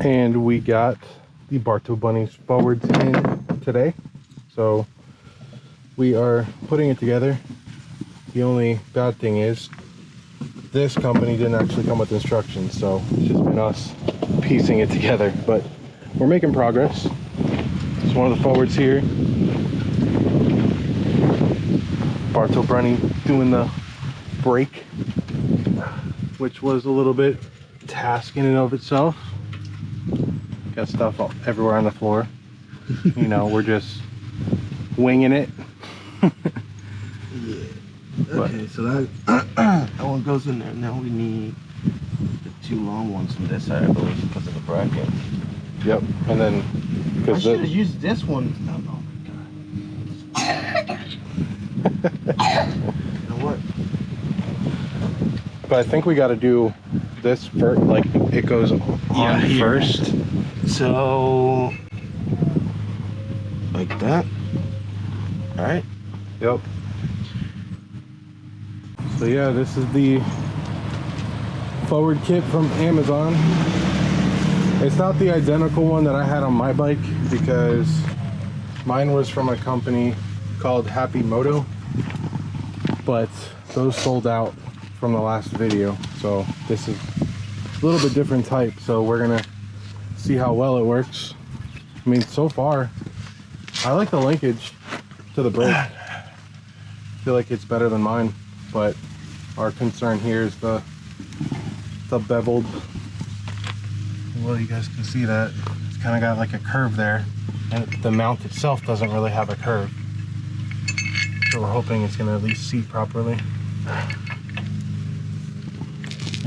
And we got the BartowBunny's forwards in today, so we are putting it together. The only bad thing is this company didn't actually come with instructions, so it's just been us piecing it together, but we're making progress. It's one of the forwards here. BartowBunny doing the brake, which was a little bit task in and of itself. Got stuff everywhere on the floor. You know, we're just winging it. Yeah. Okay, so that one goes in there. Now we need the two long ones from this side, I believe, because of the bracket. Yep, and then I should have used this one. No, oh my god. You know what? But I think we got to do this first, like it goes on first. So, like that. All right. Yep. So yeah, this is the forward kit from Amazon. It's not the identical one that I had on my bike because mine was from a company called Happy Moto, but those sold out from the last video. So this is a little bit different type, so we're gonna see how well it works. I mean, so far I like the linkage to the brake. I feel like it's better than mine, but our concern here is the beveled. Well, you guys can see that it's kind of got like a curve there, and the mount itself doesn't really have a curve, so we're hoping it's going to at least seat properly.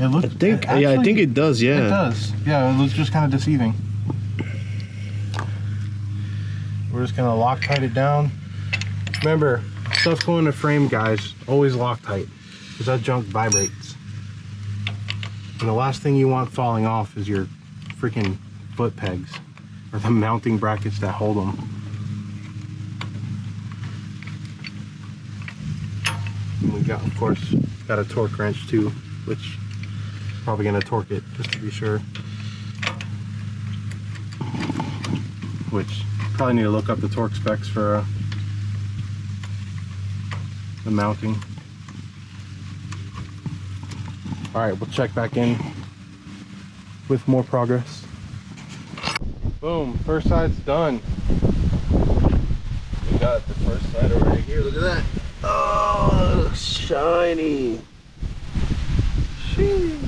It looks, I think it does. Yeah, it does. Yeah, it looks just kind of deceiving. We're just gonna Loctite it down. Remember, stuff going to frame, guys, always Loctite, because that junk vibrates. And the last thing you want falling off is your freaking foot pegs or the mounting brackets that hold them. And we got, of course, got a torque wrench too, which probably gonna torque it just to be sure. Which probably need to look up the torque specs for the mounting. All right, we'll check back in with more progress. Boom, first side's done. we got the first side right here. Look at that. Oh, it looks shiny. Sheesh.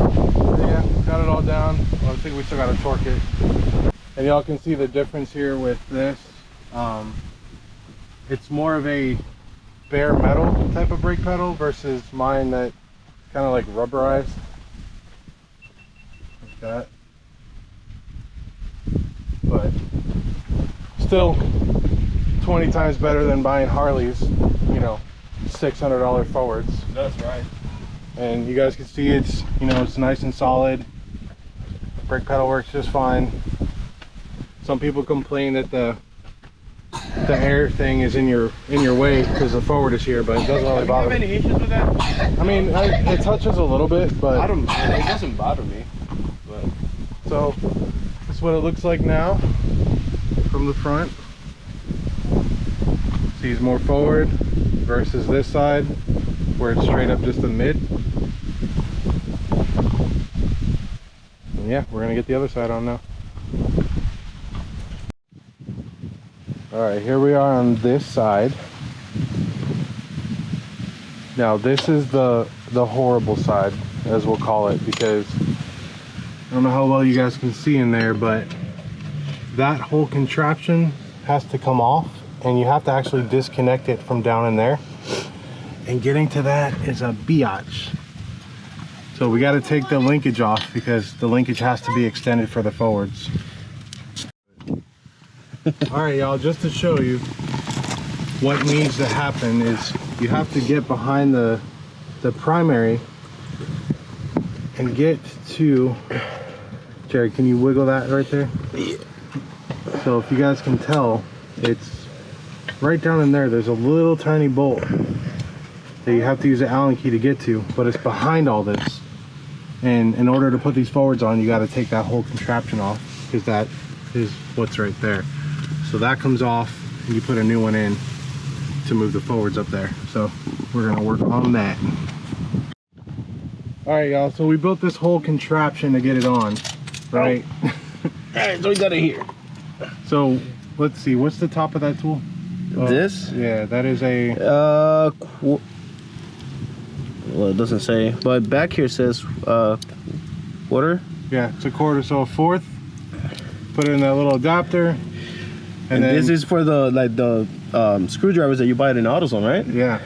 Yeah, got it all down. Well, I think we still got to torque it. And y'all can see the difference here with this. It's more of a bare metal type of brake pedal versus mine that kind of like rubberized. Like that. But still 20 times better than buying Harley's, you know, $600 forwards. That's right. And you guys can see it's, you know, it's nice and solid. Brake pedal works just fine. Some people complain that the air thing is in your way because the forward is here, but it doesn't really bother me. Do you have any issues with that? I mean, it touches a little bit, but it doesn't bother me. But so this is what it looks like now from the front. Sees more forward versus this side where it's straight up just a mid. And yeah, we're gonna get the other side on now. All right, here we are on this side. Now this is the horrible side, as we'll call it, because I don't know how well you guys can see in there, but that whole contraption has to come off, and you have to actually disconnect it from down in there. And getting to that is a biatch. So we got to take the linkage off because the linkage has to be extended for the forwards. All right, y'all, just to show you what needs to happen is you have to get behind the primary and get to, Jerry, can you wiggle that right there? Yeah. So if you guys can tell, it's right down in there. There's a little tiny bolt that you have to use an Allen key to get to, but it's behind all this. And in order to put these forwards on, you got to take that whole contraption off, because that is what's right there. So that comes off and you put a new one in to move the forwards up there. So we're gonna work on that. All right, y'all, so we built this whole contraption to get it on, right? All right, so we got it here. So let's see, what's the top of that tool? This? Yeah, that is a... well, it doesn't say, but back here says quarter. Yeah, it's a quarter, so a fourth. Put it in that little adapter. And then, this is for the screwdrivers that you buy in AutoZone, right? Yeah.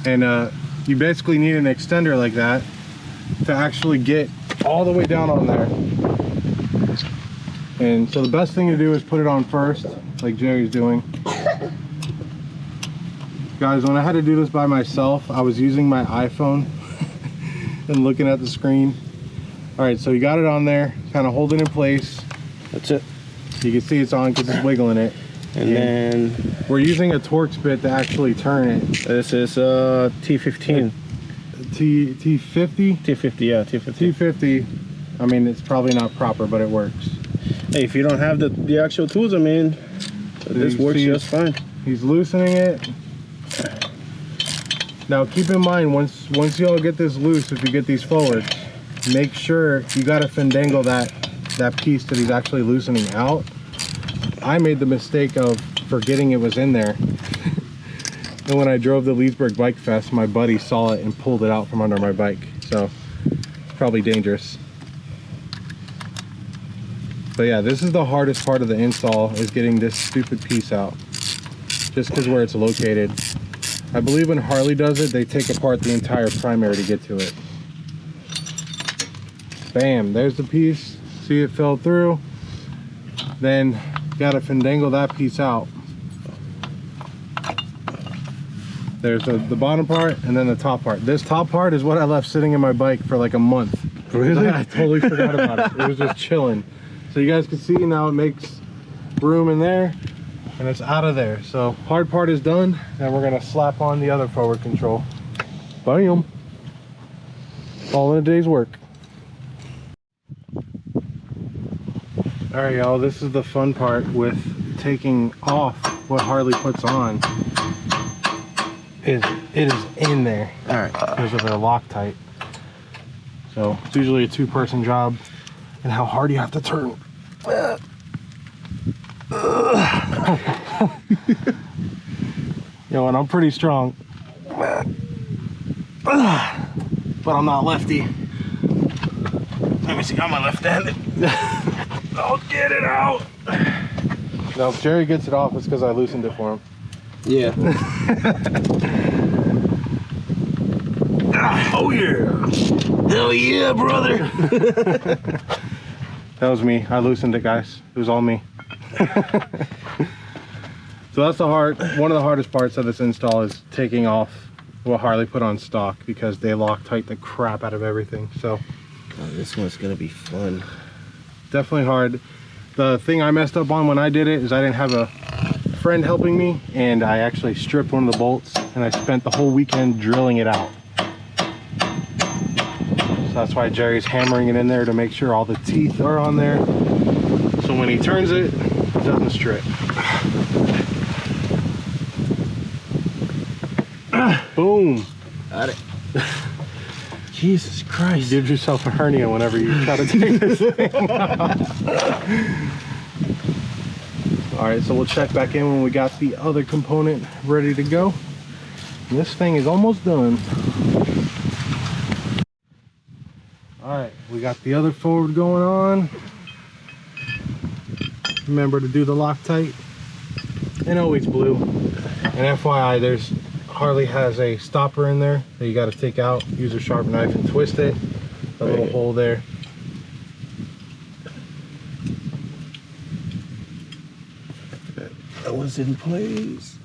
And you basically need an extender like that to actually get all the way down on there. And so the best thing to do is put it on first, like Jerry's doing. Guys, when I had to do this by myself, I was using my iPhone and looking at the screen. All right, so you got it on there, kind of hold it in place. That's it. You can see it's on because it's wiggling it. And then we're using a Torx bit to actually turn it. This is T15. T50? T50, yeah, T50. T50. I mean, it's probably not proper, but it works. Hey, if you don't have the actual tools, I mean, this works just fine. He's loosening it. Now keep in mind, once y'all get this loose, if you get these forward, make sure you gotta fandangle that piece that he's actually loosening out. I made the mistake of forgetting it was in there. And when I drove the Leesburg Bike Fest, my buddy saw it and pulled it out from under my bike. So, probably dangerous. But yeah, this is the hardest part of the install, is getting this stupid piece out. Just because where it's located. I believe when Harley does it, they take apart the entire primary to get to it. Bam, there's the piece. See, it fell through. Then gotta fandangle that piece out. There's the bottom part and then the top part. This top part is what I left sitting in my bike for like a month. Really? I totally forgot about it. It was just chilling. So you guys can see now it makes room in there and it's out of there. So hard part is done, and we're gonna slap on the other forward control. Bam. All in a day's work. All right, y'all, this is the fun part with taking off what Harley puts on. It is in there. All right, because of the Loctite. So it's usually a two-person job, and how hard you have to turn. Yo, and I'm pretty strong, but I'm not lefty. Let me see, I'm left-handed. I'll get it out. Now, if Jerry gets it off, it's because I loosened it for him. Yeah. Oh yeah. Hell yeah, brother. That was me. I loosened it, guys. It was all me. So that's one of the hardest parts of this install, is taking off what Harley put on stock, because they Loctite the crap out of everything. So this one's gonna be fun. Definitely hard. The thing I messed up on when I did it is I didn't have a friend helping me, and I actually stripped one of the bolts, and I spent the whole weekend drilling it out. So that's why Jerry's hammering it in there to make sure all the teeth are on there, so when he turns it, it doesn't strip. Boom. Got it. Jesus Christ. Give yourself a hernia whenever you try to take this thing out. All right, so we'll check back in when we got the other component ready to go. And this thing is almost done. All right, we got the other forward going on. Remember to do the Loctite, and always blue. And FYI, Harley has a stopper in there that you got to take out, use a sharp knife and twist it. A little hole there. That was in place.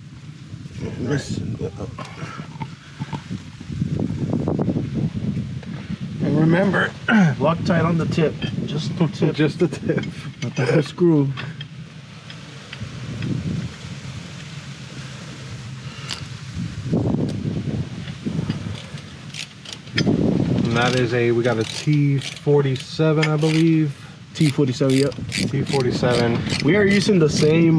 And remember, Loctite on the tip. Just the tip. Just the tip. Not the whole screw. that is we got a T47, I believe. T47, yep. T47. We are using the same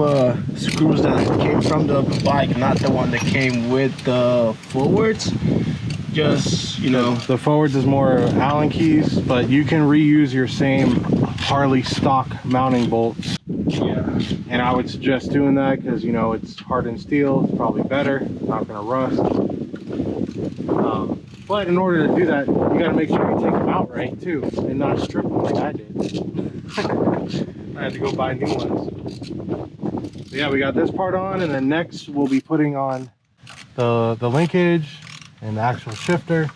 screws that came from the bike, not the one that came with the forwards. Just, you know. The forwards is more Allen keys, but you can reuse your same Harley stock mounting bolts. Yeah. And I would suggest doing that because, you know, it's hardened steel. It's probably better. Not going to rust. But in order to do that, you got to make sure you take them out right, too. And not strip them like I did. I had to go buy new ones. But yeah, we got this part on. And then next, we'll be putting on the linkage and the actual shifter.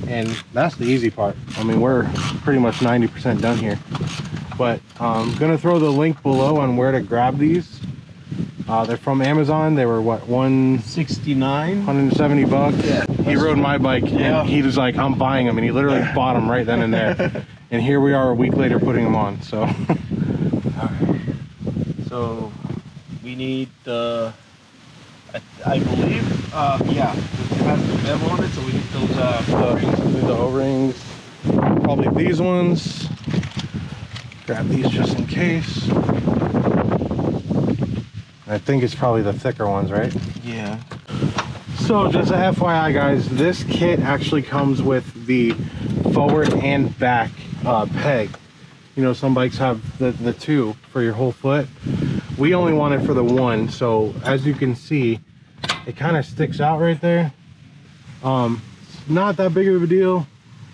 And that's the easy part. I mean, we're pretty much 90% done here. But I'm gonna throw the link below on where to grab these. They're from Amazon. They were what, 169, 170 bucks. Yeah. He rode my bike, Yeah. and he was like, I'm buying them, and he literally bought them right then and there. And here we are a week later putting them on. So so we need the, I believe, yeah, it has the bevel on it, so we need those the O-rings, probably these ones. Grab these just in case. I think it's probably the thicker ones, right? yeah. So just a FYI, guys, this kit actually comes with the forward and back peg. You know, some bikes have the two for your whole foot. We only want it for the one, so as you can see, it kind of sticks out right there. It's not that big of a deal.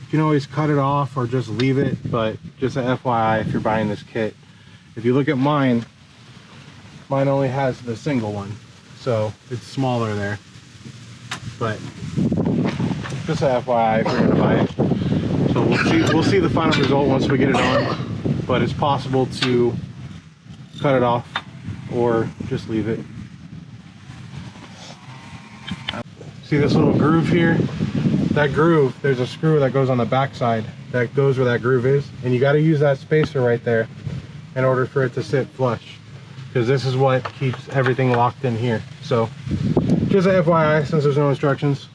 You can always cut it off or just leave it, but just a FYI if you're buying this kit. If you look at mine only has the single one, so it's smaller there. But just a FYI if you're gonna buy it. So we'll see the final result once we get it on, but it's possible to cut it off or just leave it. See this little groove here? That groove, there's a screw that goes on the back side that goes where that groove is, and you got to use that spacer right there in order for it to sit flush, because this is what keeps everything locked in here. So just a FYI, since there's no instructions,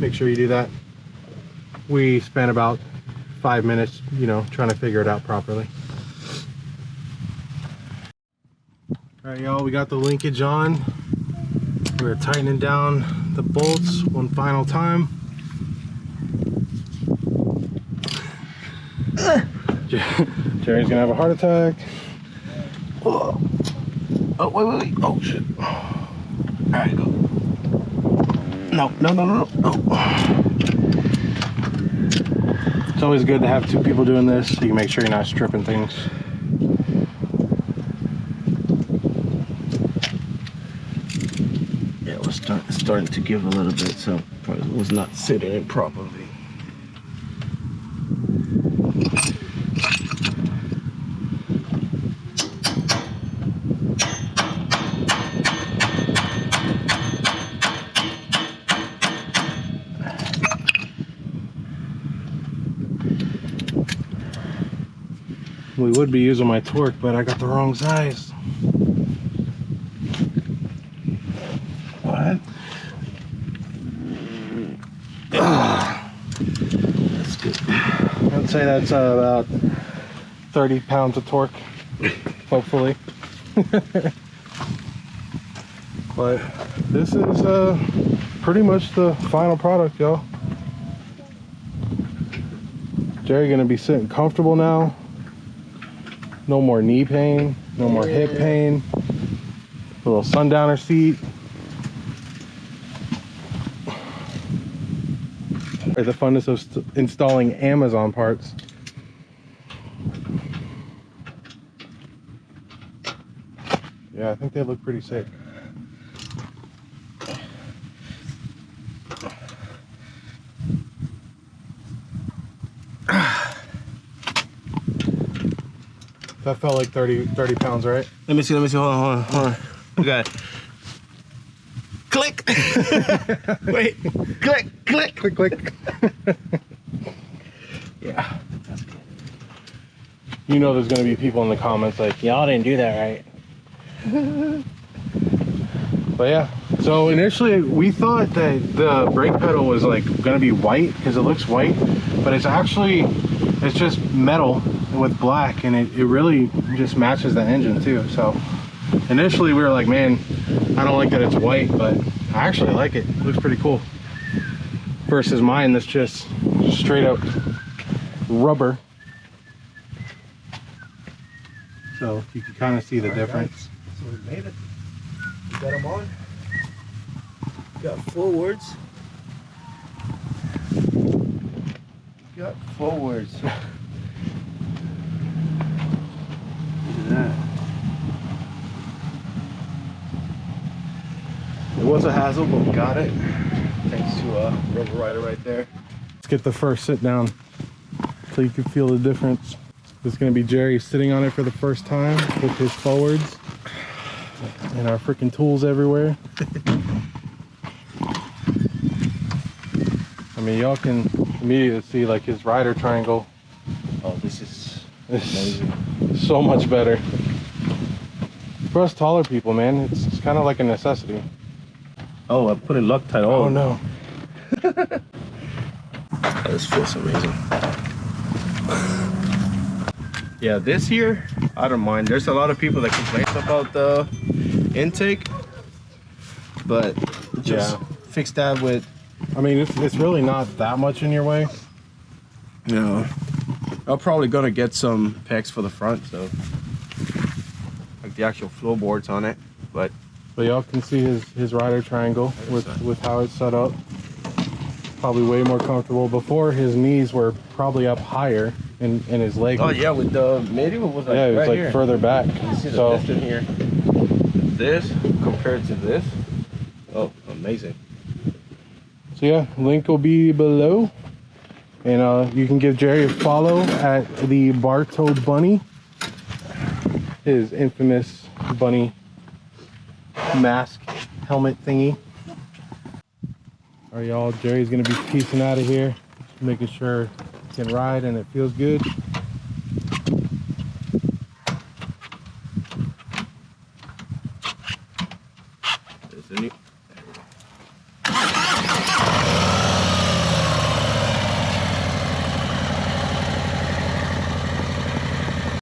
make sure you do that. We spent about 5 minutes, you know, trying to figure it out properly. All right, y'all, we got the linkage on. We're tightening down the bolts one final time. Jerry's gonna have a heart attack. Oh, wait. Oh, shit. All right, go. No. It's always good to have two people doing this so you can make sure you're not stripping things. Yeah, it's starting to give a little bit, so probably was not sitting in properly. We would be using my torque, but I got the wrong size. What? That's good. I'd say that's about 30 pounds of torque, hopefully. But this is pretty much the final product, y'all. Jerry gonna be sitting comfortable now. No more knee pain, no more hip pain. A little sundowner seat. The funness of installing Amazon parts. Yeah, I think they look pretty sick. That felt like 30 pounds, right? Let me see, hold on. We got it. Click! Wait, click. Yeah, that's good. You know there's gonna be people in the comments like, y'all didn't do that right. But yeah, so initially we thought that the brake pedal was like gonna be white because it looks white, but it's actually, it's just metal with black, and it really just matches the engine too. So initially we were like, man, I don't like that it's white, but I actually like it. It looks pretty cool. Versus mine that's just straight up rubber. So you can kind of see the difference. Guys, so we made it. We got them on. We got forwards. We got forwards. Look at that. It was a hassle, but we got it. Thanks to Rubber Rider right there. Let's get the first sit down so you can feel the difference. It's gonna be Jerry sitting on it for the first time with his forwards and our freaking tools everywhere. I mean, y'all can immediately see like his rider triangle. Oh, this is amazing. So much better. For us taller people, man, it's kind of like a necessity. Oh, I put in Loctite. Oh no. This feels amazing. Yeah, this here, I don't mind. There's a lot of people that complain about the intake, but just fix that with. I mean, it's really not that much in your way. No, I'm probably gonna get some pegs for the front, so like the actual floorboards on it. But y'all can see his rider triangle with how it's set up. Probably way more comfortable. Before, his knees were probably up higher and his leg. Oh yeah, with the MIDI it was like yeah, it was right like here. further back. You see the So distance here. This compared to this, oh, amazing. so yeah, link will be below, and you can give Jerry a follow at the BartowBunny, his infamous bunny mask helmet thingy. All right, y'all, Jerry's gonna be piecing out of here, just making sure he can ride and it feels good. There's the new